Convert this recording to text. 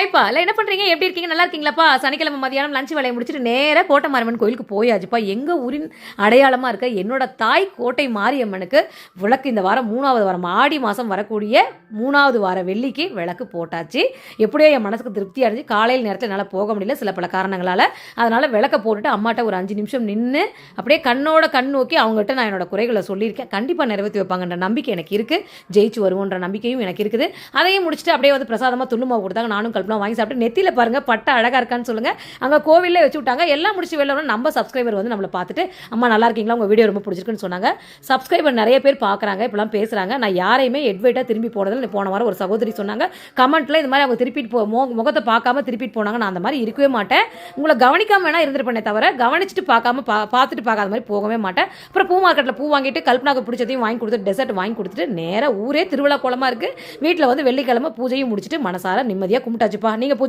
ஹாய்ப்பா எல்லாம் என்ன பண்ணுறீங்க, எப்படி இருக்கீங்க, நல்லா இருக்கீங்களாப்பா? சனிக்கிழமை மதியானம் லஞ்ச் வேலையை முடிச்சுட்டு நேராக கோட்டை மாரியம்மன் கோயிலுக்கு போயாச்சுப்பா. எங்கள் ஊரின் அடையாளமாக இருக்க என்னோட தாய் கோட்டை மாரியம்மனுக்கு விளக்கு இந்த வாரம் 3வது வாரம் ஆடி மாதம் வரக்கூடிய 3வது வார வெள்ளிக்கு விளக்கு போட்டாச்சு. எப்படியோ என் மனசுக்கு திருப்தி அடைஞ்சு காலையில் நேரத்தில் என்னால் போக முடியல சில பல காரணங்களால். அதனால் விளக்க போட்டுட்டு அம்மாட்ட ஒரு 5 நிமிஷம் நின்று அப்படியே கண்ணோட கண் நோக்கி அவங்ககிட்ட நான் என்னோட குறைகளை சொல்லியிருக்கேன். கண்டிப்பாக நிறைவேற்றி வைப்பாங்கன்ற நம்பிக்கை எனக்கு இருக்குது. ஜெயிச்சு வருவோன்ற நம்பிக்கையும் எனக்கு இருக்குது. அதையும் முடிச்சுட்டு அப்படியே வந்து பிரசாதமாக துள்ளுமாவு கொடுத்தாங்க. நானும் கல்பனா வாங்கி சாப்பிட்டு நெத்தியில் பாருங்கள் பட்டை அழகாக இருக்கான்னு சொல்லுங்கள். அங்கே கோவிலே வச்சு விட்டாங்க. எல்லாம் முடிச்சு வெளில நம்ம சப்ஸ்கிரைபர் வந்து நம்மளை பார்த்துட்டு அம்மா நல்லா இருக்கீங்களா, உங்கள் வீடியோ ரொம்ப பிடிச்சிருக்குன்னு சொன்னாங்க. சப்ஸ்கிரைபர் நிறைய பேர் பார்க்குறாங்க, இப்போலாம் பேசுகிறாங்க. நான் யாரையுமே எட்வைட்டாக திரும்பி போனதில் போன வாரம் ஒரு சகோதரி சொன்னாங்க கமெண்ட்டில் இது மாதிரி அவங்க திருப்பிட்டு முகத்தை பார்க்காம திருப்பிட்டு போனாங்க. நான் அந்த மாதிரி இருக்கவே மாட்டேன். உங்களை கவனிக்காம வேணா இருந்துருப்பேனே தவிர கவனிச்சுட்டு பார்க்காம பார்த்துட்டு பார்க்காத மாதிரி போகவே மாட்டேன். அப்புறம் பூ மார்க்கெட்டில் பூ வாங்கிட்டு கல்பனாக்கு பிடிச்சதையும் வாங்கி கொடுத்துட்டு டெசர்ட் வாங்கி கொடுத்துட்டு நேராக ஊரே திருவிழா கோலமாக இருக்குது. வீட்டில் வந்து வெள்ளிக்கிழமை பூஜையும் முடிச்சுட்டு மனசார நிம்மதியாக கும்பிட்டாச்சுப்பா. நீங்கள் பூஜை